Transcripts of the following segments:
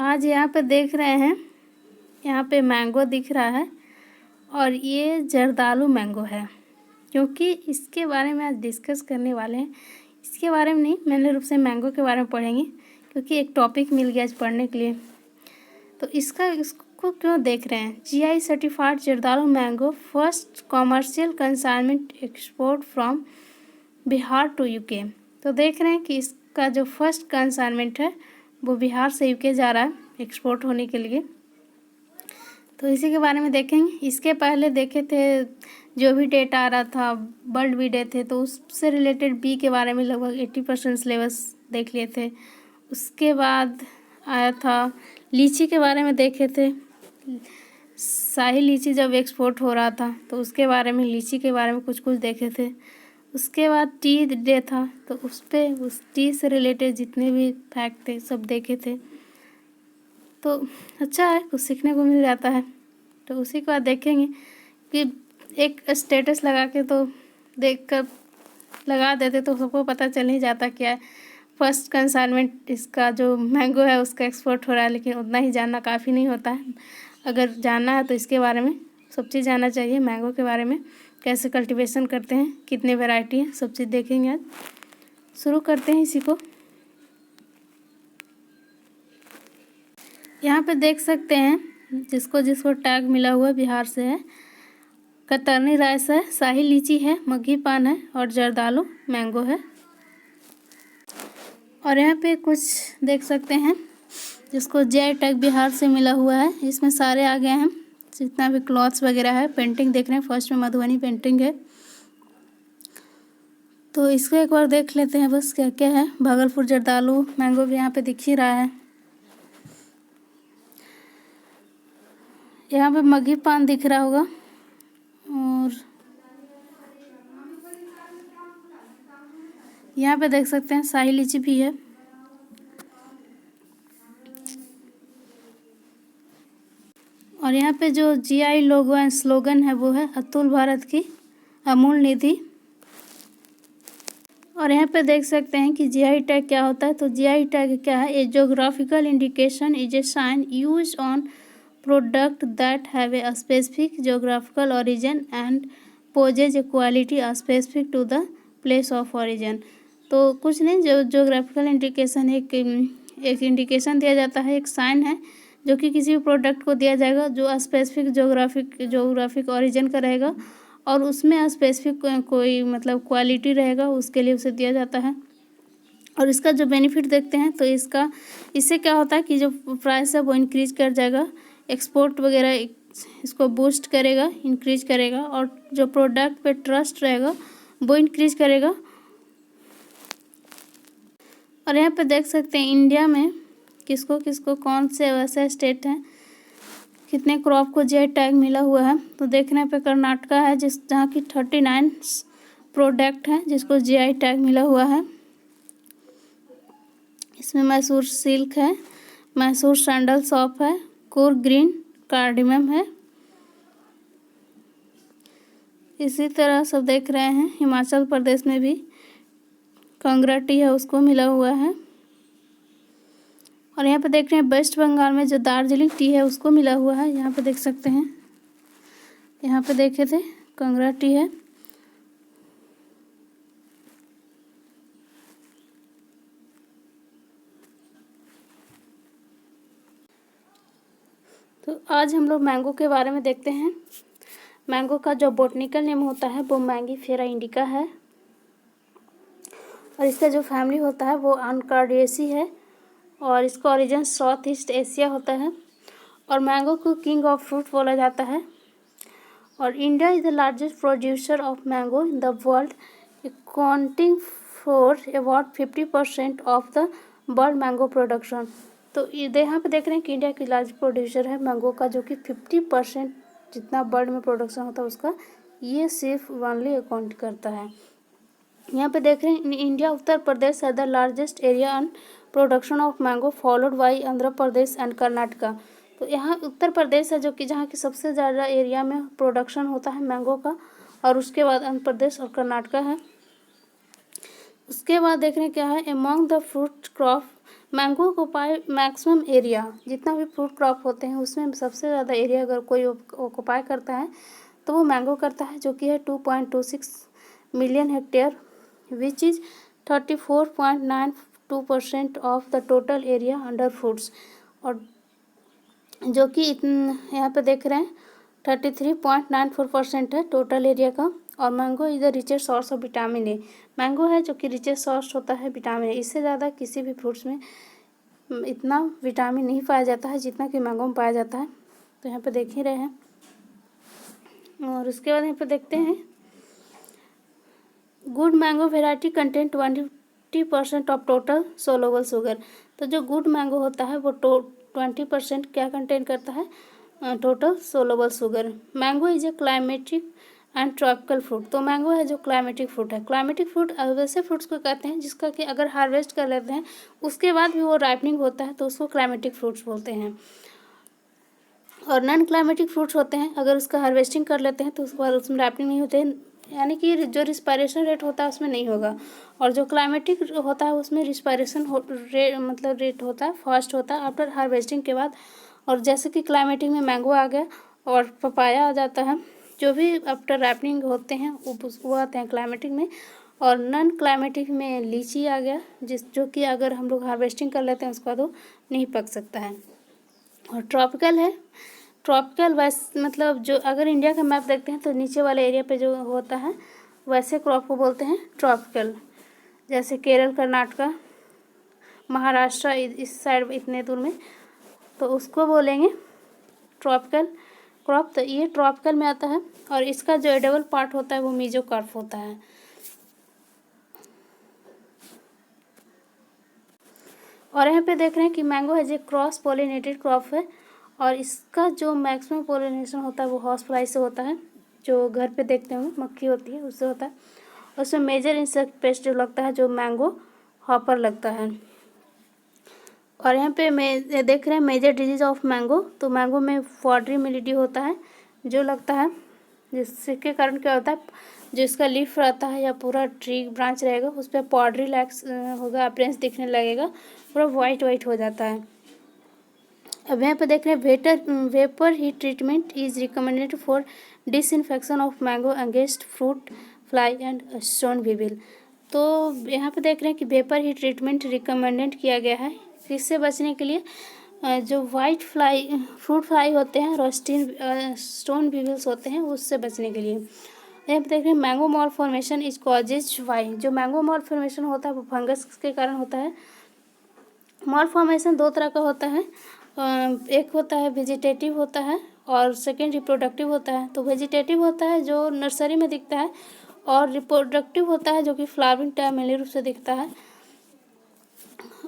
आज यहाँ पे देख रहे हैं, यहाँ पे मैंगो दिख रहा है और ये जर्दालू मैंगो है, क्योंकि इसके बारे में आज डिस्कस करने वाले हैं। इसके बारे में नहीं, मैंने रूप से मैंगो के बारे में पढ़ेंगे, क्योंकि एक टॉपिक मिल गया आज पढ़ने के लिए। तो इसको क्यों देख रहे हैं? GI certified Zardalu mango first commercial consignment export from Bihar to UK. तो देख रहे हैं कि इसका जो फर्स्ट कंसाइनमेंट है वो बिहार से यूके जा रहा है एक्सपोर्ट होने के लिए। तो इसी के बारे में देखेंगे। इसके पहले देखे थे जो भी डेटा आ रहा था, वर्ल्ड बी डे थे, तो उससे रिलेटेड बी के बारे में लगभग 80% सिलेबस देख लिए थे। उसके बाद आया था लीची के बारे में देखे थे। शाही लीची जब एक्सपोर्ट हो रहा था तो उसके बारे में, लीची के बारे में कुछ देखे थे। उसके बाद टी डे था, तो उस टी से रिलेटेड जितने भी फैक्ट थे सब देखे थे। तो अच्छा है, कुछ सीखने को मिल जाता है। तो उसी के बाद देखेंगे कि एक स्टेटस लगा के तो देख कर लगा देते तो सबको पता चल ही जाता क्या है। फर्स्ट कंसाइनमेंट इसका जो मैंगो है उसका एक्सपोर्ट हो रहा है, लेकिन उतना ही जानना काफ़ी नहीं होता है। अगर जानना है तो इसके बारे में सब चीज़ जानना चाहिए। मैंगो के बारे में कैसे कल्टीवेशन करते हैं, कितने वैरायटी हैं, सब चीज़ देखेंगे आज। शुरू करते हैं इसी को। यहाँ पे देख सकते हैं जिसको टैग मिला हुआ बिहार से है। कतरनी राइस है, शाही लीची है, मग्घी पान है और जर्दालू मैंगो है। और यहाँ पे कुछ देख सकते हैं जिसको जीआई टैग बिहार से मिला हुआ है। इसमें सारे आ गए हैं जितना भी क्लॉथ्स वगैरह है। पेंटिंग देख रहे हैं, फर्स्ट में मधुबनी पेंटिंग है। तो इसको एक बार देख लेते हैं बस क्या क्या है। भागलपुर जर्दालू मैंगो भी यहाँ पे दिख ही रहा है। यहाँ पे मग्घी पान दिख रहा होगा और यहाँ पे देख सकते हैं शाही लीची भी है। और यहाँ पे जो जीआई लोगो एंड स्लोगन है वो है अतुल भारत की अमूल निधि। और यहाँ पे देख सकते हैं कि जीआई टैग क्या होता है। तो जीआई टैग क्या है? A geographical indication is a sign use on product that have a specific geographical origin and possess a quality specific to the place of origin. तो कुछ नहीं, जो ज्योग्राफिकल इंडिकेशन एक इंडिकेशन दिया जाता है, एक साइन है जो कि किसी भी प्रोडक्ट को दिया जाएगा जो स्पेसिफिक ज्योग्राफिक ओरिजिन का रहेगा और उसमें स्पेसिफिक कोई मतलब क्वालिटी रहेगा, उसके लिए उसे दिया जाता है। और इसका जो बेनिफिट देखते हैं तो इससे क्या होता है कि जो प्राइस है वो इंक्रीज कर जाएगा, एक्सपोर्ट वगैरह इसको बूस्ट करेगा, इंक्रीज करेगा। और जो प्रोडक्ट पे ट्रस्ट रहेगा वो इंक्रीज करेगा। और यहाँ पे देख सकते हैं इंडिया में किसको कौन से वैसे स्टेट हैं, कितने क्रॉप को जीआई टैग मिला हुआ है। तो देखने पे कर्नाटका है जहाँ की 39 प्रोडक्ट हैं जिसको जीआई टैग मिला हुआ है। इसमें मैसूर सिल्क है, मैसूर सैंडल सॉप है, कूर्ग ग्रीन कार्डिमम है। इसी तरह सब देख रहे हैं हिमाचल प्रदेश में भी कांगड़ा टी है, उसको मिला हुआ है। और यहाँ पे देख रहे हैं वेस्ट बंगाल में जो दार्जिलिंग टी है उसको मिला हुआ है। यहाँ पे देख सकते हैं, यहाँ पे देखे थे कांगड़ा टी है। तो आज हम लोग मैंगो के बारे में देखते हैं। मैंगो का जो बॉटनिकल नेम होता है वो मैंगीफेरा इंडिका है और इसका जो फैमिली होता है वो अनकार्डियेसी है और इसका ओरिजिन साउथ ईस्ट एशिया होता है। और मैंगो को किंग ऑफ फ्रूट बोला जाता है। और India is the largest producer of mango in the world, accounting for about 50% of the world mango production. तो यहाँ पे देख रहे हैं कि इंडिया की लार्ज प्रोड्यूसर है मैंगो का, जो कि 50% जितना वर्ल्ड में प्रोडक्शन होता है उसका ये सिर्फ ओनली अकाउंट करता है। यहाँ पे देख रहे हैं इंडिया उत्तर प्रदेश है the largest area on production of mango followed by Andhra Pradesh and Karnataka. तो यहाँ उत्तर प्रदेश है जो कि जहाँ की सबसे ज़्यादा एरिया में प्रोडक्शन होता है मैंगो का, और उसके बाद आंध्र प्रदेश और कर्नाटका है। उसके बाद देख रहे हैं क्या है, among the fruit crop mango को पाए मैक्सिमम एरिया, जितना भी फ्रूट क्रॉप होते हैं उसमें सबसे ज़्यादा एरिया अगर कोई ऑक्युपाई करता है तो वो मैंगो करता है, जो कि है 2.26 million hectare, which is 34.92% of the total area under fruits. और जो कि यहाँ पे देख रहे हैं 33.94% है टोटल एरिया का। और mango is the richest source of vitamin A, mango है जो कि रिचेस्ट सोर्स होता है विटामिन ए। इससे ज़्यादा किसी भी फ्रूट्स में इतना विटामिन नहीं पाया जाता है जितना कि मैंगो में पाया जाता है। तो यहाँ पे देख ही रहे हैं। और उसके बाद यहाँ पे देखते हैं good mango variety content 20% of total soluble sugar. तो जो गुड मैंगो होता है वो 20% क्या कंटेन करता है, total soluble sugar. Mango is a climatic and tropical fruit. तो मैंगो है जो क्लाइमेटिक फ्रूट है। क्लाइमेटिक फ्रूट वैसे फ्रूट्स को कहते हैं जिसका कि अगर हार्वेस्ट कर लेते हैं उसके बाद भी वो राइपनिंग होता है तो उसको क्लाइमेटिक फ्रूट्स बोलते हैं। और नॉन क्लाइमेटिक फ्रूट्स होते हैं, अगर उसका हार्वेस्टिंग कर लेते हैं तो उसके बाद उसमें राइपनिंग नहीं होते हैं, यानी कि जो रिस्पायरेशन रेट होता है उसमें नहीं होगा। और जो क्लाइमेटिक होता है उसमें रिस्पायरेशन मतलब रेट होता है फास्ट होता है आफ्टर हार्वेस्टिंग के बाद। और जैसे कि क्लाइमेटिक में मैंगो आ गया और पपाया आ जाता है, जो भी आफ्टर रैपनिंग होते हैं वो आते हैं क्लाइमेटिक में। और नॉन क्लाइमेटिक में लीची आ गया जो कि अगर हम लोग हार्वेस्टिंग कर लेते हैं उसके बाद वो नहीं पक सकता है। और ट्रॉपिकल है, ट्रॉपिकल वैसे मतलब जो अगर इंडिया का मैप देखते हैं तो नीचे वाले एरिया पे जो होता है वैसे क्रॉप को बोलते हैं ट्रॉपिकल। जैसे केरल, कर्नाटका, महाराष्ट्र इस साइड इतने दूर में तो उसको बोलेंगे ट्रॉपिकल क्रॉप। तो ये ट्रॉपिकल में आता है। और इसका जो एडिबल पार्ट होता है वो मेसोकार्प होता है। और यहाँ पे देख रहे हैं कि मैंगो है जो क्रॉस पॉलिनेटेड क्रॉप है। और इसका जो मैक्सिमम पॉलिनेशन होता है वो हॉर्स फ्लाई से होता है, जो घर पे देखते होंगे मक्खी होती है उससे होता है। उसमें मेजर इंसेक्ट पेस्ट जो लगता है जो मैंगो हॉपर लगता है। और यहाँ पे देख रहे हैं मेजर डिजीज ऑफ मैंगो। तो मैंगो में पॉडरी मिलिडी होता है जो लगता है, जिसके कारण क्या होता है जो इसका लीफ रहता है या पूरा ट्री ब्रांच रहेगा उस पर पॉडरी लैक्स होगा, अपरेंस दिखने लगेगा, पूरा वाइट हो जाता है। अब यहाँ पे देख रहे हैं vapour heat treatment is recommended for disinfection of mango against fruit fly and stone weevil. तो यहाँ पे देख रहे हैं कि वेपर हीट ट्रीटमेंट रिकमेंडेड किया गया है किससे बचने के लिए, जो वाइट फ्लाई फ्रूट फ्लाई होते हैं और स्टोन वीविल्स होते हैं उससे बचने के लिए। यहाँ पे देख रहे हैं mango malformation is causes why. जो मैंगो मॉल फॉर्मेशन होता है वो फंगस के कारण होता है। मॉल फॉर्मेशन दो तरह का होता है, एक होता है वेजिटेटिव होता है और सेकेंड रिप्रोडक्टिव होता है। तो वेजिटेटिव होता है जो नर्सरी में दिखता है और रिप्रोडक्टिव होता है जो कि फ्लावरिंग टाइम मेनली रूप से दिखता है।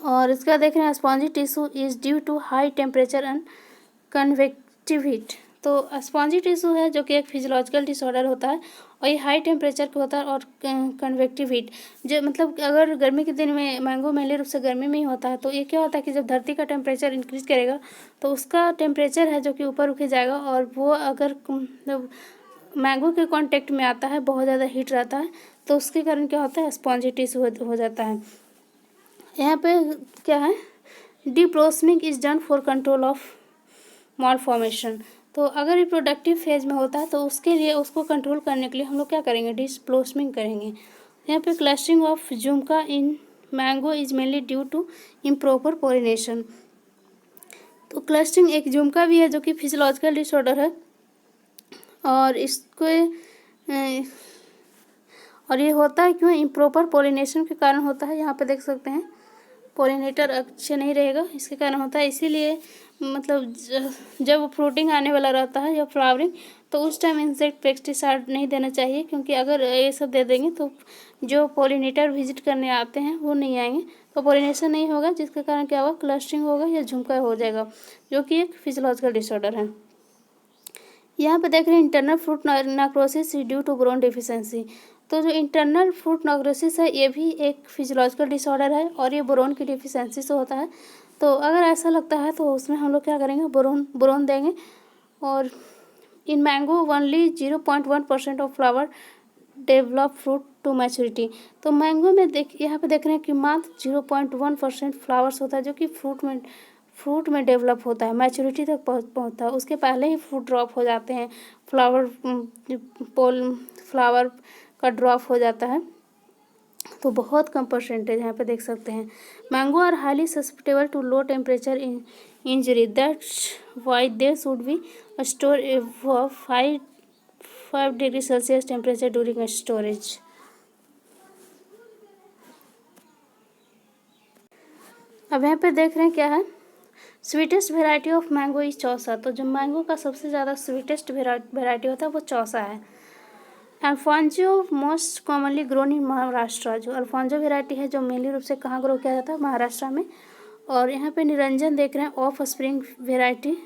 और इसका देख रहे हैं spongy tissue is due to high temperature and convective heat. तो स्पॉन्जी टिश्यू है जो कि एक फिजियोलॉजिकल डिसऑर्डर होता है और ये हाई टेम्परेचर का होता है और कन्वेक्टिव हीट, जो मतलब अगर गर्मी के दिन में मैंगो मेनली रूप से गर्मी में ही होता है। तो ये क्या होता है कि जब धरती का टेम्परेचर इंक्रीज करेगा तो उसका टेम्परेचर है जो कि ऊपर उठ जाएगा और वो अगर मैंगो के कांटेक्ट में आता है बहुत ज़्यादा हीट रहता है तो उसके कारण क्या होता है स्पॉन्जी टिश्यू हो जाता है। यहाँ पे क्या है deblossoming is done for control of malformation. तो अगर रिप्रोडक्टिव फेज में होता है तो उसके लिए उसको कंट्रोल करने के लिए हम लोग क्या करेंगे डिप्लोस्मिंग करेंगे। यहाँ पे clustering of jhumka in mango is mainly due to improper pollination. तो क्लस्टरिंग एक झुमका भी है जो कि फिजियोलॉजिकल डिसऑर्डर है और इसको और ये होता है क्यों इम्प्रॉपर पोलिनेशन के कारण होता है। यहाँ पे देख सकते हैं पोलिनेटर अच्छे नहीं रहेगा इसके कारण होता है, इसीलिए मतलब जब फ्रूटिंग आने वाला रहता है या फ्लावरिंग तो उस टाइम इंसेक्ट पेस्टिसाइड नहीं देना चाहिए, क्योंकि अगर ये सब दे देंगे तो जो पोलिनेटर विजिट करने आते हैं वो नहीं आएंगे तो पोलिनेशन नहीं होगा, जिसके कारण क्या होगा क्लस्टरिंग होगा या झुमका हो जाएगा जो कि एक फिजियोलॉजिकल डिसऑर्डर है। यहाँ पे देख रहे हैं internal fruit necrosis due to boron deficiency. तो जो इंटरनल फ्रूट नेक्रोसिस है ये भी एक फिजियोलॉजिकल डिसऑर्डर है और ये बोरोन की डिफिशिएंसी से होता है। तो अगर ऐसा लगता है तो उसमें हम लोग क्या करेंगे बोरोन देंगे। और in mango only 0.1% of flower develop fruit to maturity. तो मैंगो में यहाँ पे देख रहे हैं कि मात्र 0.1% फ्लावर्स होता है जो कि फ्रूट में डेवलप होता है, मैच्योरिटी तक पहुँचता है, उसके पहले ही फ्रूट ड्रॉप हो जाते हैं, फ्लावर का ड्रॉप हो जाता है। तो बहुत कम परसेंटेज यहाँ पे देख सकते हैं। Mango are highly susceptible to low temperature injury, that's why they should be store 5 degree Celsius temperature during storage. अब यहाँ पे देख रहे हैं क्या है, sweetest variety of mango is Chausa. तो जो मैंगो का सबसे ज़्यादा स्वीटेस्ट वेराइटी होता है वो चौसा है। Alfonso most commonly grown in Maharashtra. जो अल्फांजो वेराइटी है जो मेनली रूप से कहाँ ग्रो किया जाता है, महाराष्ट्र में। और यहाँ पे निरंजन देख रहे हैं, of spring variety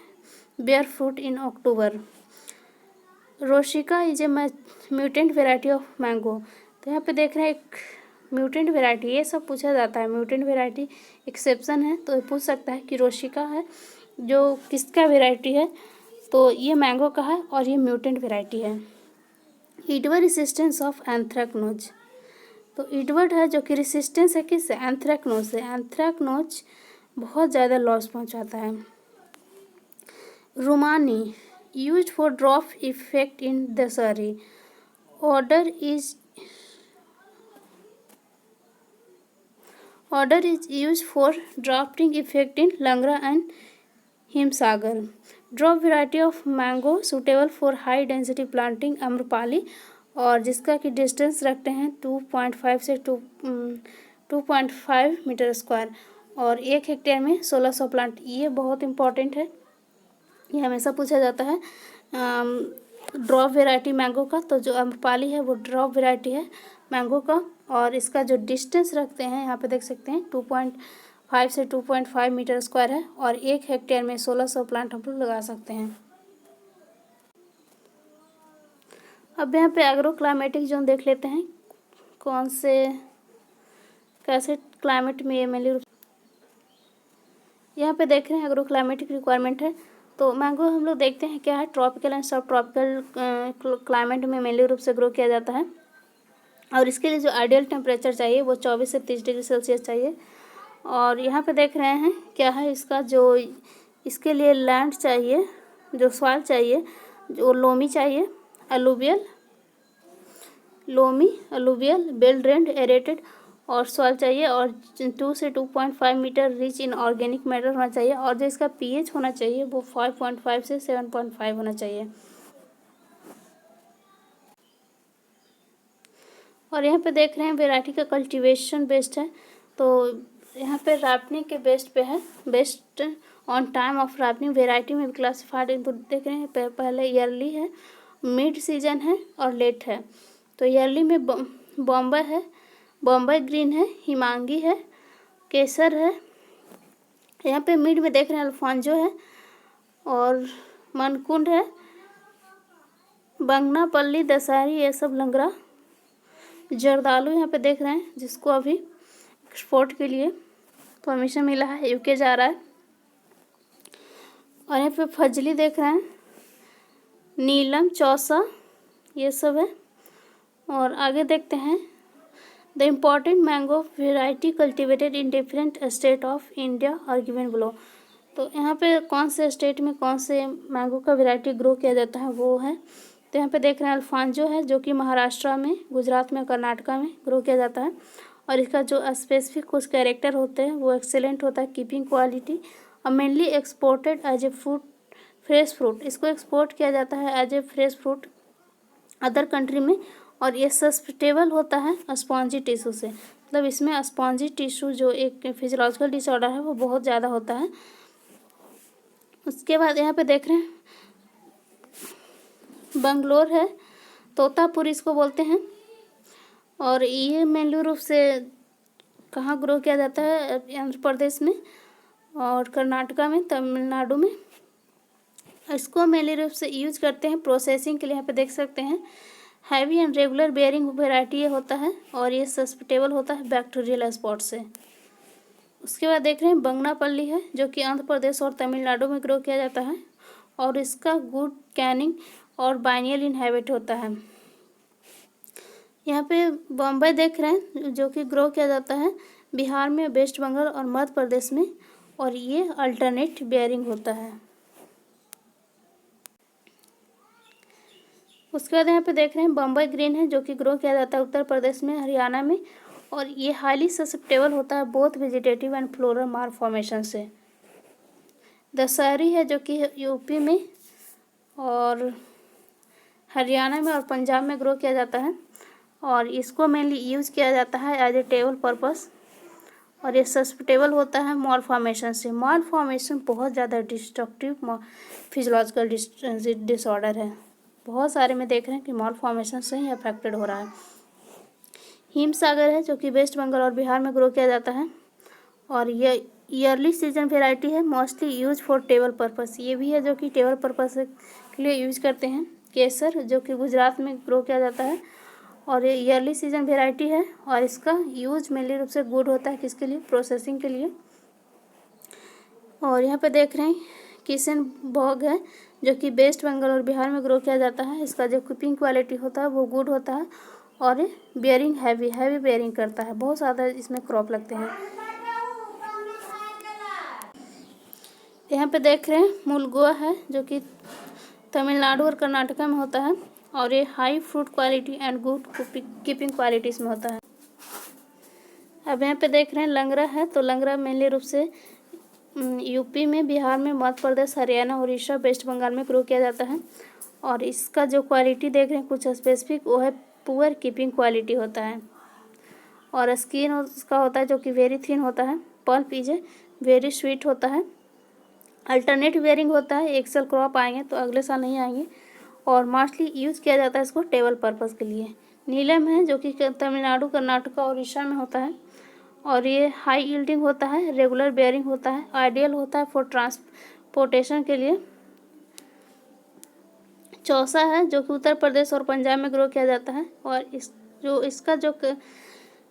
bear fruit in October. Rosica is a mutant variety of mango. तो यहाँ पे देख रहे हैं एक म्यूटेंट वेराइटी, ये सब पूछा जाता है, म्यूटेंट वेराइटी एक्सेप्शन है तो पूछ सकता है कि रोशिका है जो किसका वेराइटी है, तो ये मैंगो का है और ये म्यूटेंट वेराइटी है। ईडवर्ड रेसिस्टेंस ऑफ एंथ्रेक्नोज। तो ईडवर्ड है जो कि रेसिस्टेंस है किससे, एंथ्रेक्नोज से। एंथ्रेक्नोज बहुत ज़्यादा लॉस पहुंचाता है। Rumani used for drop effect in Dashehari. Order is used for drafting effect in Langra and Himsagar. Drop variety of mango suitable for high density planting Amrapali, और जिसका कि डिस्टेंस रखते हैं 2.5 से 2.5 मीटर स्क्वायर, और 1 हेक्टेयर में 1600 प्लांट। ये बहुत इंपॉर्टेंट है, ये हमेशा पूछा जाता है ड्रॉप वेराइटी मैंगो का। तो जो अम्रपाली है वो ड्रॉप वेराइटी है मैंगो का, और इसका जो डिस्टेंस रखते हैं यहाँ पे देख सकते हैं 2.5 से 2.5 मीटर स्क्वायर है, और 1 हेक्टेयर में 1600 प्लांट हम लोग लगा सकते हैं। अब यहाँ पे एग्रो क्लाइमेटिक जोन देख लेते हैं, कौन से कैसे क्लाइमेट में ये मेनली यहाँ पे देख रहे हैं एग्रो क्लाइमेटिक रिक्वायरमेंट है। तो मैंगो हम लोग देखते हैं क्या है, ट्रॉपिकल एंड सब ट्रॉपिकल क्लाइमेट में मेनली रूप से ग्रो किया जाता है, और इसके लिए जो आइडियल टेम्परेचर चाहिए वो 24 से 30 डिग्री सेल्सियस चाहिए। और यहाँ पे देख रहे हैं क्या है इसका, जो इसके लिए लैंड चाहिए, जो सॉइल चाहिए, जो लोमी चाहिए, अलूवियल वेल ड्रेन्ड एरेटेड और सॉइल चाहिए, और 2 से 2.5 metre rich in organic matter होना चाहिए, और जो इसका पीएच होना चाहिए वो 5.5 से 7.5 होना चाहिए। और यहाँ पे देख रहे हैं वेराइटी का कल्टीवेशन बेस्ड है, तो यहाँ पे राइपनिंग के बेस्ड पे है, based on time of ripening variety में क्लासिफाइड इनटू देख रहे हैं, पहले ईयरली है, मिड सीजन है और लेट है। तो ईयरली में बॉम्बे है, बॉम्बे ग्रीन है, हिमांगी है, केसर है। यहाँ पे मिड में देख रहे हैं अल्फांजो है और मनकुंड है, बंगनापल्ली, दशहरी, ये सब लंगरा। जर्दालू यहाँ पे देख रहे हैं जिसको अभी एक्सपोर्ट के लिए परमिशन मिला है, यूके जा रहा है। और यहाँ पे फजली देख रहे हैं, नीलम, चौसा, ये सब है। और आगे देखते हैं the important mango variety cultivated in different state of India are given below. तो यहाँ पे कौन से स्टेट में कौन से मैंगो का वेराइटी ग्रो किया जाता है वो है। तो यहाँ पे देख रहे हैं अल्फांजो है जो कि महाराष्ट्र में, गुजरात में, कर्नाटका में ग्रो किया जाता है, और इसका जो स्पेसिफिक कुछ कैरेक्टर होते हैं वो एक्सेलेंट होता है, कीपिंग क्वालिटी, और mainly exported as a fruit, fresh fruit. इसको एक्सपोर्ट किया जाता है as a fresh fruit other country में, और ये सस्टेबल होता है स्पॉन्जी टिश्यू से, मतलब इसमें स्पॉन्जी टिश्यू जो एक फिजियोलॉजिकल डिसऑर्डर है वो बहुत ज़्यादा होता है। उसके बाद यहाँ पे देख रहे हैं बंगलोर है, तोतापुरी इसको बोलते हैं, और ये मेनली रूप से कहाँ ग्रो किया जाता है, आंध्र प्रदेश में और कर्नाटका में, तमिलनाडु में। इसको मेनली रूप से यूज करते हैं प्रोसेसिंग के लिए। यहाँ पे देख सकते हैं heavy and regular bearing variety ये होता है, और ये सस्टेबल होता है बैक्टीरियल स्पॉट से। उसके बाद देख रहे हैं बंगनापल्ली है जो कि आंध्र प्रदेश और तमिलनाडु में ग्रो किया जाता है, और इसका गुड कैनिंग और बाइनियल इनहेबिट होता है। यहाँ पे बॉम्बे देख रहे हैं जो कि ग्रो किया जाता है बिहार में, वेस्ट बंगाल और मध्य प्रदेश में, और ये अल्टरनेट बेयरिंग होता है। उसके बाद यहाँ पे देख रहे हैं बम्बई ग्रीन है जो कि ग्रो किया जाता है उत्तर प्रदेश में, हरियाणा में, और ये हाईली ससेप्टेबल होता है both vegetative and floral malformation से। दशहरी है जो कि यूपी में और हरियाणा में और पंजाब में ग्रो किया जाता है, और इसको मेनली यूज़ किया जाता है एज ए टेबल पर्पस, और ये ससेप्टेबल होता है मॉल फॉर्मेशन से। मॉल फॉर्मेशन बहुत ज़्यादा डिस्ट्रक्टिव फिजियोलॉजिकल डिसऑर्डर है, बहुत सारे में देख रहे हैं कि मॉल फॉर्मेशन से ही अफेक्टेड हो रहा है। हिमसागर है जो कि वेस्ट बंगाल और बिहार में ग्रो किया जाता है, और ये ईयरली सीजन वेराइटी है, mostly use for table purpose. ये भी है जो कि टेबल पर्पस के लिए यूज करते हैं। केसर जो कि गुजरात में ग्रो किया जाता है, और ये ईयरली सीजन वेराइटी है, और इसका यूज मेनली रूप से गुड होता है किसके लिए, प्रोसेसिंग के लिए। और यहाँ पे देख रहे हैं किशन भोग है जो कि वेस्ट बंगाल और बिहार में ग्रो किया जाता है। इसका जो कीपिंग क्वालिटी होता है वो गुड होता है, और बेयरिंग हैवी बेयरिंग करता है, बहुत ज़्यादा इसमें क्रॉप लगते हैं। यहाँ पे देख रहे हैं मुलगुआ है जो कि तमिलनाडु और कर्नाटका में होता है, और ये high fruit quality and good keeping qualities में होता है। अब यहाँ पे देख रहे हैं लंगड़ा है, तो लंगड़ा मेनली रूप से यूपी में, बिहार में, मध्य प्रदेश, हरियाणा, उड़ीसा, वेस्ट बंगाल में ग्रो किया जाता है, और इसका जो क्वालिटी देख रहे हैं कुछ स्पेसिफिक, वो है पुअर कीपिंग क्वालिटी होता है, और स्किन उसका होता है जो कि वेरी थिन होता है। पल्प इज वेरी स्वीट होता है। अल्टरनेट बेयरिंग होता है, एक साल क्रॉप आएंगे तो अगले साल नहीं आएंगे, और मोस्टली यूज़ किया जाता है इसको टेबल पर्पस के लिए। नीलम है जो कि तमिलनाडु, कर्नाटक और उड़ीसा में होता है, और ये हाई यील्डिंग होता है, रेगुलर बेयरिंग होता है, आइडियल होता है फॉर ट्रांसपोर्टेशन के लिए। चौसा है जो कि उत्तर प्रदेश और पंजाब में ग्रो किया जाता है, और इसका जो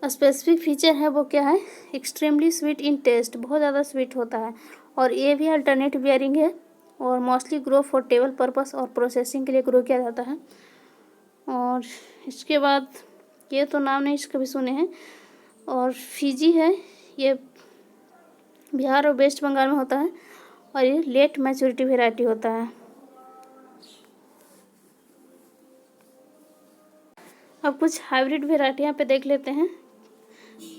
स्पेसिफिक फीचर है वो क्या है, एक्सट्रीमली स्वीट इन टेस्ट, बहुत ज़्यादा स्वीट होता है, और ये भी अल्टरनेट बेयरिंग है, और mostly grow for table purpose और प्रोसेसिंग के लिए ग्रो किया जाता है। और इसके बाद ये तो नाम नहीं कभी सुने हैं, और फिजी है, ये बिहार और वेस्ट बंगाल में होता है, और ये लेट मैच्योरिटी वेराइटी होता है। अब कुछ हाइब्रिड वेराइटी यहाँ पे देख लेते हैं।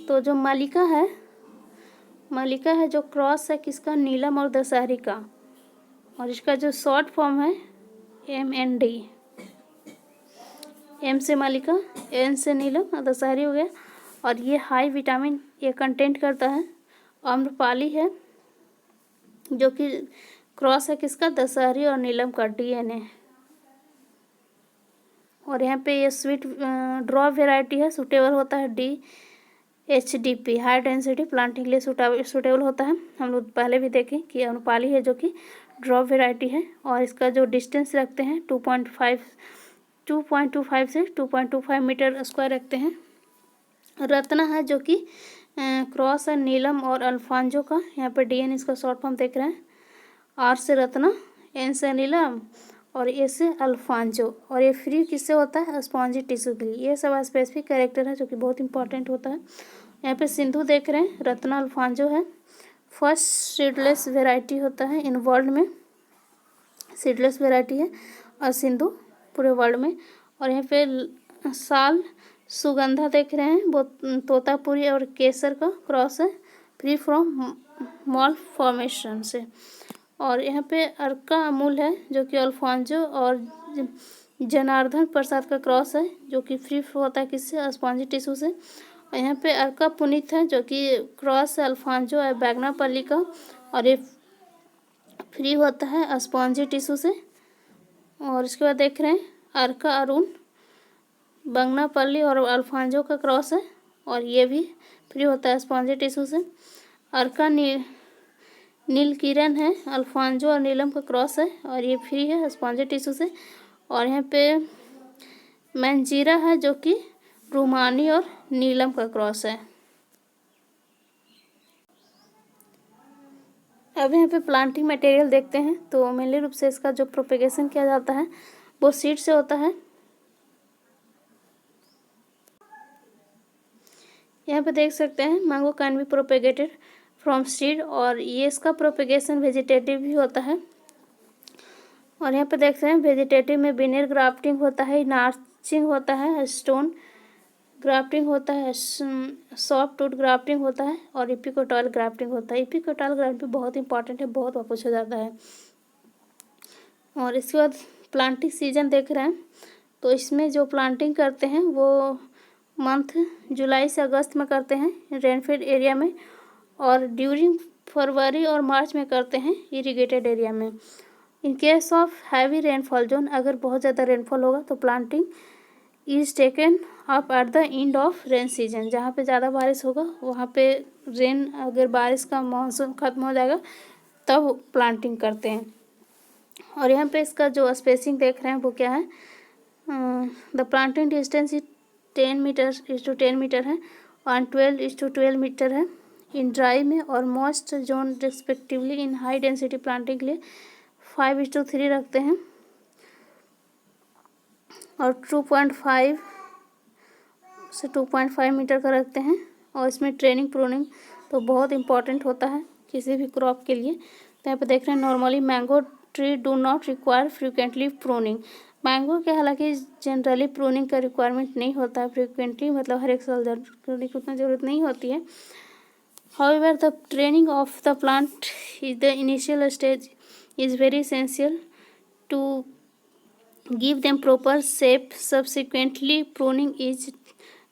तो जो मलिका है जो क्रॉस है किसका, नीलम और दशहरी का, और इसका जो शॉर्ट फॉर्म है MND, M से मलिका, N से नीलम और दशहरी हो गया, और ये हाई विटामिन ए कंटेंट करता है। आम्रपाली है जो कि क्रॉस है किसका, दशहरी और नीलम का DNA, और यहाँ पे ये स्वीट ड्रॉप वेराइटी है, सूटेबल होता है DHDP, हाई डेंसिटी प्लांटिंग के लिए सूटेबल होता है। हम लोग पहले भी देखें कि अनुपाली है जो कि ड्रॉप वेराइटी है, और इसका जो डिस्टेंस रखते हैं 2.25 से 2.25 मीटर स्क्वायर रखते हैं। रत्ना है जो कि क्रॉस है नीलम और अल्फांजो का, यहाँ पे DN इसका शॉर्ट फॉर्म देख रहे हैं, R से रत्ना, N से नीलम और A से अल्फांजो, और ये फ्री किससे होता है, स्पॉन्जी टिश्यू के लिए। ये सब स्पेसिफिक कैरेक्टर है जो कि बहुत इंपॉर्टेंट होता है। यहाँ पे सिंधु देख रहे हैं, रत्ना अल्फांजो है, फर्स्ट सीडलेस वेराइटी होता है इन वर्ल्ड में, सीडलेस वेराइटी है, और सिंधु पूरे वर्ल्ड में। और यहाँ पे साल सुगंधा देख रहे हैं, वो तोतापुरी और केसर का क्रॉस है, फ्री फ्रॉम मॉल फॉर्मेशन से। और यहाँ पे अर्का अमूल है जो कि अल्फांजो और जनार्दन प्रसाद का क्रॉस है, जो कि फ्री होता है किससे, स्पॉन्जी टिश्यू से। और यहाँ पे अर्का पुनीत है जो कि क्रॉस है अल्फांजो और बैगनापल्ली का, और ये फ्री होता है स्पॉन्जी टिश्यू से। और इसके बाद देख रहे हैं अर्का अरुण, बंगनापल्ली और अल्फांजो का क्रॉस है, और ये भी फ्री होता है स्पॉन्जी टिश्यू से। अर्का नीलकिरण है, अल्फांजो और नीलम का क्रॉस है, और ये फ्री है स्पॉन्जी टिश्यू से। और यहाँ पे मंजीरा है जो कि रूमानी और नीलम का क्रॉस है। अब यहाँ पे प्लांटिंग मटेरियल देखते हैं। तो मेनली रूप से इसका जो प्रोपेगेशन किया जाता है वो सीड से होता है, यहाँ पे देख सकते हैं mango can be propagated from seed, और ये इसका प्रोपेगेशन वेजिटेटिव भी होता है। और यहाँ पे देख रहे हैं वेजिटेटिव में बिनेर ग्राफ्टिंग होता है, नार्चिंग होता है, स्टोन ग्राफ्टिंग होता है, सॉफ्ट वुड ग्राफ्टिंग होता है, और इपिकोटाइल ग्राफ्टिंग होता है। इपिकोटाइल ग्राफ्टिंग बहुत इंपॉर्टेंट है, बहुत बार पूछा जाता है। और इसके बाद प्लांटिंग सीजन देख रहे हैं, तो इसमें जो प्लांटिंग करते हैं वो मंथ जुलाई से अगस्त में करते हैं रेनफेड एरिया में, और ड्यूरिंग फरवरी और मार्च में करते हैं इरिगेटेड एरिया में। In case of heavy rainfall zone, अगर बहुत ज़्यादा रेनफॉल होगा तो planting is taken up at the end of rain season. जहाँ पे ज़्यादा बारिश होगा वहाँ पे रेन, अगर बारिश का मॉनसून ख़त्म हो जाएगा तब प्लांटिंग करते हैं। और यहाँ पे इसका जो स्पेसिंग देख रहे हैं वो क्या है, the planting distance is 10 metre is to 10 metre है, और 12 इज टू 12 मीटर है इन ड्राई में, और मॉइस्ट जोन रिस्पेक्टिवली इन हाई डेंसिटी प्लांटिंग के लिए 5:3 रखते हैं, और 2.5 से 2.5 मीटर का रखते हैं। और इसमें ट्रेनिंग प्रूनिंग तो बहुत इंपॉर्टेंट होता है किसी भी क्रॉप के लिए। तो यहाँ पे देख रहे हैं normally mango tree do not require frequently pruning. Mango के हालांकि जनरली प्रूनिंग का रिक्वायरमेंट नहीं होता है फ्रिक्वेंटली, मतलब हर एक साल प्रूनिंग की उतना ज़रूरत नहीं होती है। However, the training of the plant is the initial stage is very essential to give them proper shape. Subsequently, pruning is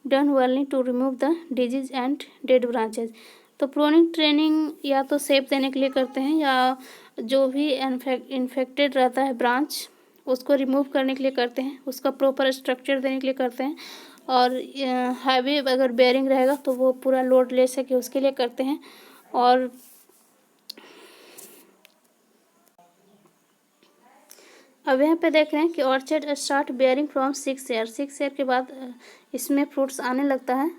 done only to remove the disease and dead branches. तो pruning training या तो shape देने के लिए करते हैं, या जो भी इन्फेक्टेड रहता है ब्रांच उसको रिमूव करने के लिए करते हैं, उसका प्रॉपर स्ट्रक्चर देने के लिए करते हैं। और हैवी अगर बेयरिंग रहेगा तो वो पूरा लोड ले सके उसके लिए करते हैं। और अब यहाँ पे देख रहे हैं कि orchard start bearing from 6 year. 6 year के बाद इसमें फ्रूट्स आने लगता है।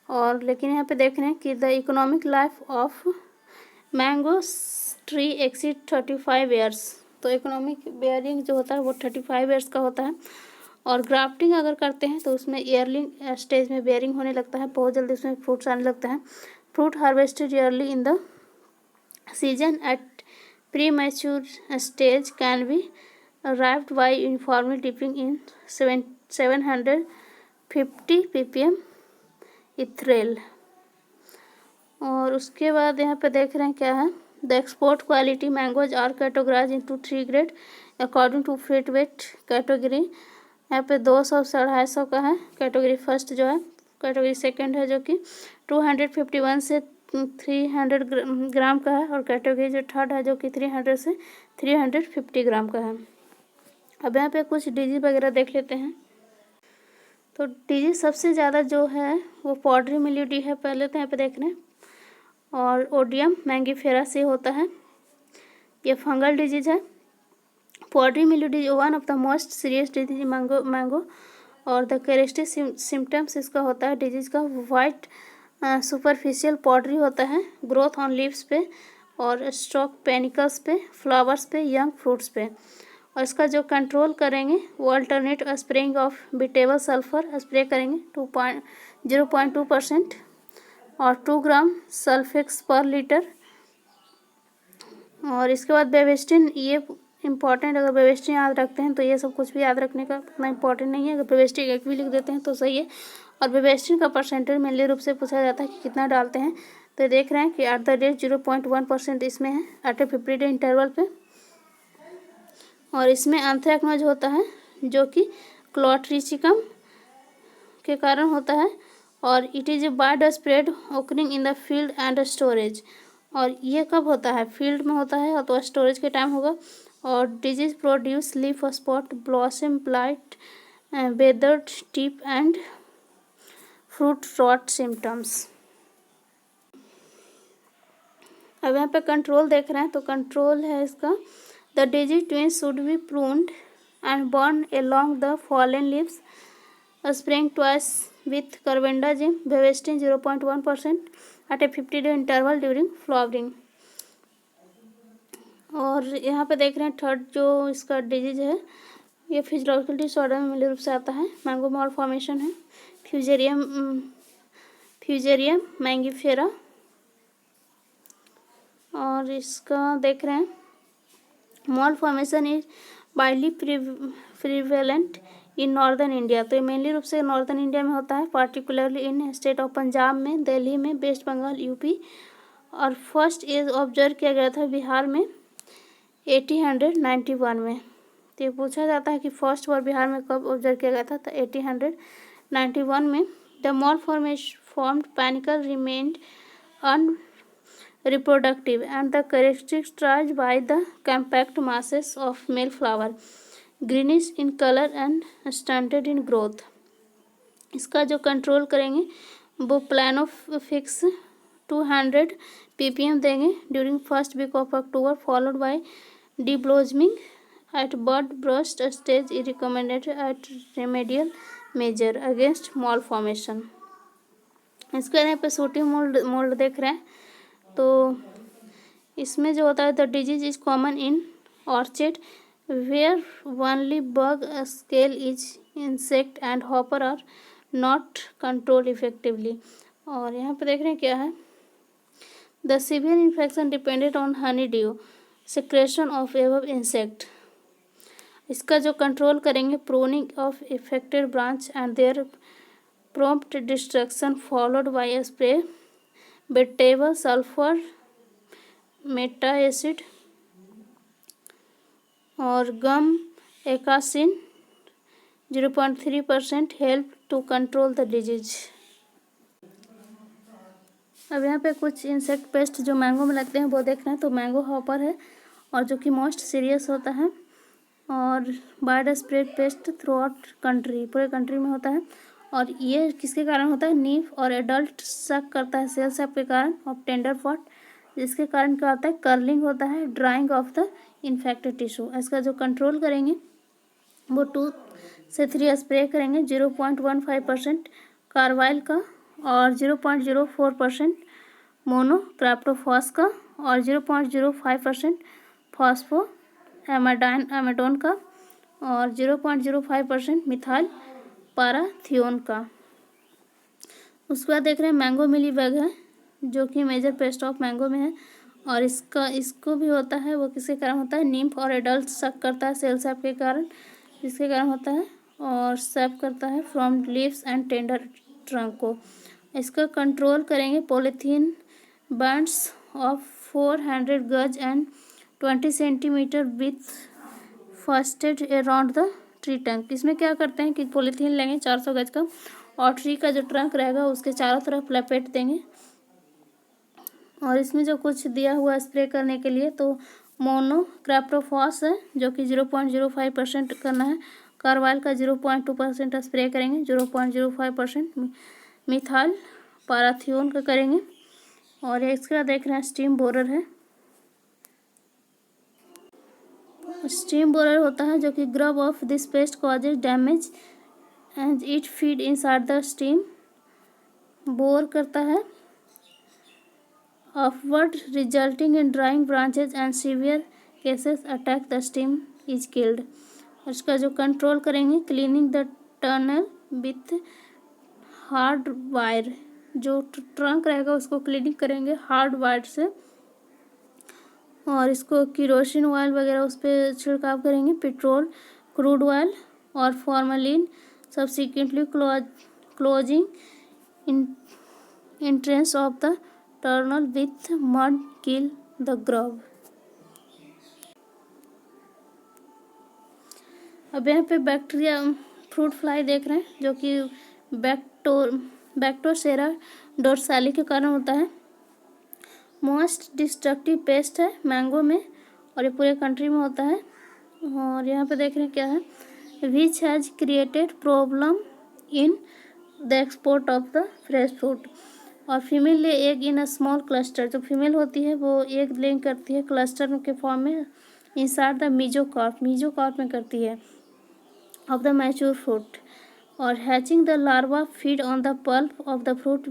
और लेकिन यहाँ पे देख रहे हैं कि the economic life of mango tree exceed 35 years. तो इकोनॉमिक बेयरिंग जो होता है वो 35 ईयर्स का होता है। और ग्राफ्टिंग अगर करते हैं तो उसमें ईयरली स्टेज में बेयरिंग होने लगता है, बहुत जल्दी उसमें फ्रूट्स आने लगता है। Fruit harvested early in the season at premature stage can be arrived by uniformly dipping in 750 ppm ethrel. और उसके बाद यहाँ पे देख रहे हैं क्या है, the export quality mangoes are categorize into 3 grade according to fruit weight category. यहाँ पे 200 से 250 का है कैटेगरी फर्स्ट जो है, कैटेगरी सेकंड है जो कि 251 से 300 ग्राम का है, और कैटेगरी जो थर्ड है जो कि 300 से 350 ग्राम का है। अब यहाँ पे कुछ डिजीज वगैरह देख लेते हैं। तो डिजीज सबसे ज़्यादा जो है वो पॉडरी मिल्यूडी है, पहले तो यहाँ पे देख रहे हैं, और ओडियम मैंगीफेरा से होता है, ये फंगल डिजीज है। Powdery mildew is one of the most serious disease mango. और द कैरेक्टरिस्टिक सिम्टम्स इसका होता है डिजीज का, वाइट सुपरफिशियल पॉडरी होता है, ग्रोथ ऑन लीव्स पे, और स्टॉक पेनिकल्स पे, फ्लावर्स पे, यंग फ्रूट्स पे। और इसका जो कंट्रोल करेंगे वो alternate spraying of wettable sulphur spray करेंगे 0.2% और 2 ग्राम सल्फेक्स पर लीटर। और इसके बाद बेवेस्टिन, ये इंपॉर्टेंट, अगर बेवेस्टिन याद रखते हैं तो ये सब कुछ भी याद रखने का उतना इंपॉर्टेंट नहीं है, अगर बेवेस्टिन एक भी लिख देते हैं तो सही है। और बेवेस्टिन का परसेंटेज मेनली रूप से पूछा जाता है कि कितना डालते हैं, तो देख रहे हैं कि एट द रेट 0.1% इसमें है एट ए 50 डे इंटरवल पे। और इसमें एंथ्रेक्नोज होता है जो कि क्लोट्रिचिकम के कारण होता है, और it is a wide spread occurring in the field and storage. और ये कब होता है, फील्ड में होता है तो स्टोरेज के टाइम होगा। और disease produce leaf spot, blossom blight, withered tip and fruit rot symptoms. अब यहाँ पे कंट्रोल देख रहे हैं, तो कंट्रोल है इसका, the disease twins should be pruned and burn along the fallen leaves, spraying twice with carbendazim, Bevestin 0.1% at a 50-day interval during flowering। और यहाँ पे देख रहे हैं थर्ड जो इसका डिजीज है, ये फिजियोलॉजिकल डिसऑर्डर में मूल रूप से आता है, मैंगो मॉल फॉर्मेशन है, फ्यूजेरियम मैंगिफेरा। और इसका देख रहे हैं, mall formation is widely prevalent in northern India. तो ये मेनली रूप से नॉर्दर्न इंडिया में होता है, particularly in state of Punjab में, दिल्ली में, वेस्ट बंगाल, यूपी। और फर्स्ट एज ऑब्जर्व किया गया था बिहार में 1891 में। तो ये पूछा जाता है कि फर्स्ट बार बिहार में कब ऑब्जर्व किया गया था, तो 1891 में। The mall formed panicle remained unreproductive and the characterized by the compact masses of male flower, greenish in color and stunted in growth। इसका जो कंट्रोल करेंगे वो प्लानोफिक्स 200 ppm देंगे during first week of October, followed by deblossoming at bud burst stage is recommended at remedial measure against malformation. इसके यहाँ पे shooting mould देख रहे हैं। तो इसमें जो होता है, the disease is common in orchard where only bug scale is insect and hopper are not control effectively. और यहाँ पे देख रहे हैं क्या है, the severe infection depended on honey dew secretion of above insect. इसका जो कंट्रोल करेंगे, pruning of affected branch and their prompt destruction followed by a spray with table sulfur meta acid और gum acacia 0.3% help to control the disease. अब यहाँ पे कुछ insect pest जो mango में लगते हैं वो देख रहे हैं। तो मैंगो हॉपर है और जो कि मोस्ट सीरियस होता है, और wide spread paste through out country, पूरे कंट्री में होता है। और ये किसके कारण होता है, नीफ और एडल्ट सक करता है सेल सैप के कारण ऑफ टेंडर पॉट, जिसके कारण क्या होता है, कर्लिंग होता है, drying of the infected tissue. इसका जो कंट्रोल करेंगे वो 2 से 3 स्प्रे करेंगे 0.15% कार्बाइल का और 0.04% मोनोक्राप्टोफॉस का और 0.05% फॉस्फो एमाडोन का और 0.05% मिथाइल पाराथियोन का। उसके बाद देख रहे हैं मैंगो मिली बग है, जो कि मेजर पेस्ट ऑफ मैंगो में है। और इसको भी होता है, वो किसके कारण होता है, निम्फ और एडल्ट सक करता है सेल सैप के कारण, जिसके कारण होता है, और सैप करता है from leaves and tender trunk को। इसका कंट्रोल करेंगे polythene bands of 400 gauge and 20 centimetre with फर्स्टेड अराउंड द ट्री टंक। इसमें क्या करते हैं कि पॉलीथीन लेंगे 400 गज का और ट्री का जो ट्रंक रहेगा उसके चारों तरफ लपेट देंगे। और इसमें जो कुछ दिया हुआ स्प्रे करने के लिए, तो मोनोक्राप्टोफॉस है जो कि 0.05% करना है, कार्बाइल का 0.2% स्प्रे करेंगे, 0.05% मिथाइल पाराथियोन का करेंगे। और इसका देख रहे हैं स्टीम बोरर है। स्टीम बोरर होता है जो कि grub of this paste causes damage and it feed inside the steam, bore करता है upward resulting in drawing branches and severe cases attack the steam is killed. इसका जो कंट्रोल करेंगे, cleaning the tunnel with hard wire, जो trunk रहेगा उसको cleaning करेंगे hard wire से। और इसको किरोसिन ऑयल वगैरह उस पर छिड़काव करेंगे, पेट्रोल, क्रूड ऑयल और formalin subsequently closing entrance of the tunnel with mud kill the grub। अब यहाँ पे बैक्टीरिया फ्रूट फ्लाई देख रहे हैं, जो कि बैक्टोसेरा डोर्साली के कारण होता है। मोस्ट डिस्ट्रक्टिव पेस्ट है मैंगो में और ये पूरे कंट्री में होता है। और यहाँ पे देख रहे हैं क्या है, which has created problem in the export of the fresh fruit. और female lay egg in a small cluster, जो फीमेल होती है वो एग लेइंग करती है क्लस्टर के फॉर्म में इंसाइड द मीजोकार्प में करती है ऑफ द मैच्योर फ्रूट। और hatching the larva feed on the pulp of the fruit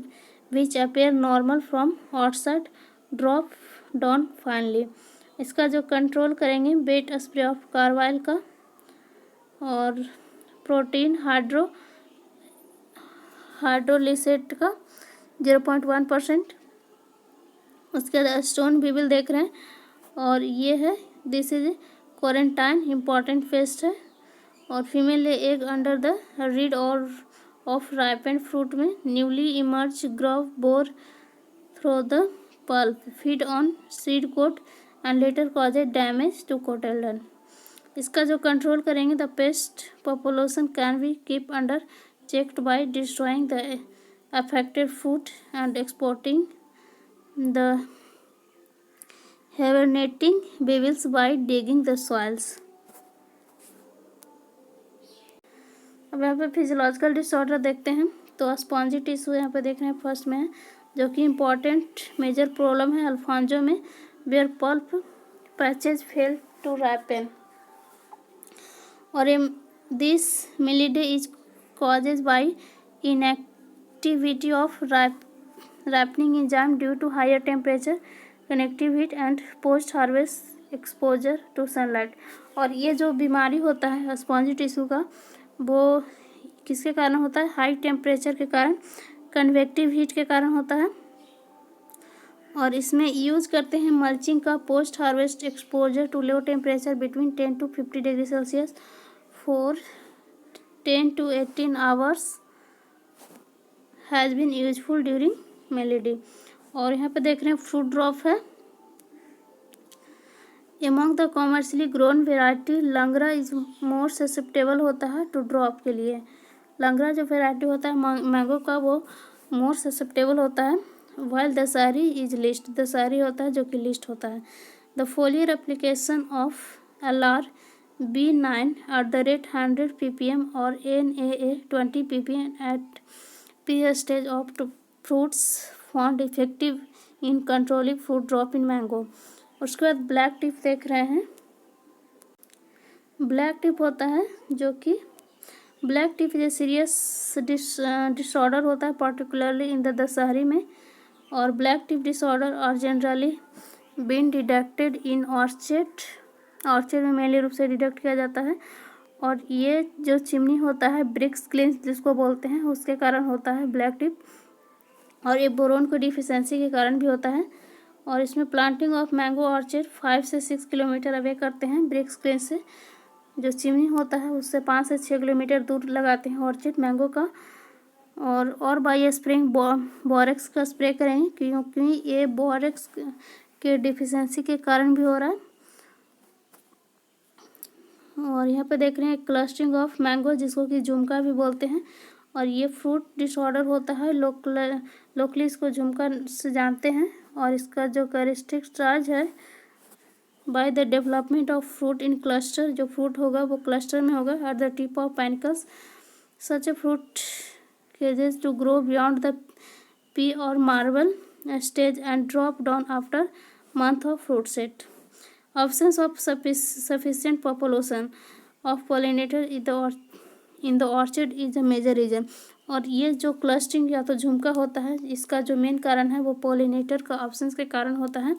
which appear normal from outside drop down finally. इसका जो कंट्रोल करेंगे, बेट स्प्रे ऑफ कार्बाइल का और प्रोटीन हाइड्रोलिसेट का 0.1%। उसके बाद स्टोन बीविल देख रहे हैं, और ये है this is quarantine important pest है। और female lay egg under the rind और ऑफ राइपेंड फ्रूट में newly emerge grub bore through the pulp feed on seed coat and later cause damage to cotyledon. इसका जो control करेंगे, the pest population can be keep under checked by destroying the affected fruit and exporting the hibernating beetles by digging the soils। अब यहाँ पे physiological disorder देखते हैं। तो spongy tissue यहाँ पे देख रहे हैं फर्स्ट में है, जो कि इम्पॉर्टेंट मेजर प्रॉब्लम है अल्फांजो में, where pulp patches fail to ripen. और this malady is causes by inactivity of ripening enzyme due to higher temperature, convective heat and post harvest exposure to sunlight। और ये जो बीमारी होता है स्पॉन्जी टिश्यू का, वो किसके कारण होता है? हाई टेम्परेचर के कारण, कन्वेक्टिव हीट के कारण होता है। और इसमें यूज करते हैं मल्चिंग का post harvest exposure to low temperature between 10 to 50 degree Celsius for 10 to 18 hours has been useful during malady. और यहाँ पे देख रहे हैं फ्रूट ड्रॉप है। Among the commercially grown variety Langra is more susceptible होता है टू ड्रॉप के लिए। लंगरा जो वेराइटी होता है मैंगो का, वो मोर ससेप्टेबल होता है। While Dashehari is least, Dashehari होता है जो कि लिस्ट होता है। The foliar application of LR-B9 at the rate 100 ppm और NAA 20 ppm at P stage of fruits found effective in controlling fruit drop in mango। उसके बाद ब्लैक टिप देख रहे हैं। ब्लैक टिप होता है जो कि ब्लैक टिप ये सीरियस डिसऑर्डर होता है पर्टिकुलरली इन द दशहरी में। और black tip disorder are generally been detected in orchard में मेनली रूप से डिटेक्ट किया जाता है। और ये जो चिमनी होता है ब्रिक्स क्लिंस जिसको बोलते हैं, उसके कारण होता है ब्लैक टिप। और ये बोरोन को डिफिशेंसी के कारण भी होता है। और इसमें प्लांटिंग ऑफ मैंगो ऑर्चर्ड 5 से 6 किलोमीटर अवे करते हैं ब्रिक्स क्लिंस से। जो चिमनी होता है उससे 5 से 6 किलोमीटर दूर लगाते हैं ऑर्चर्ड मैंगो का। और बाई स्प्रिंग बोरेक्स का स्प्रे करेंगे, क्योंकि ये बोरेक्स के डिफिशेंसी के कारण भी हो रहा है। और यहाँ पे देख रहे हैं क्लस्टरिंग ऑफ मैंगो जिसको कि झुमका भी बोलते हैं। और ये फ्रूट डिसऑर्डर होता है, लोकली इसको झुमका से जानते हैं। और इसका जो कैरेक्टरिस्टिक चार्ज है by the development of fruit in cluster, जो फ्रूट होगा वो क्लस्टर में होगा at the tip of panicles such a fruit ceases to grow beyond the pea or marble stage and drop down after month of fruit set. Absence of sufficient population of pollinator in the orchard is a major reason। और ये जो clustering या तो झुमका होता है, इसका जो मेन कारण है वो पोलिनेटर का अब्सेंस के कारण होता है।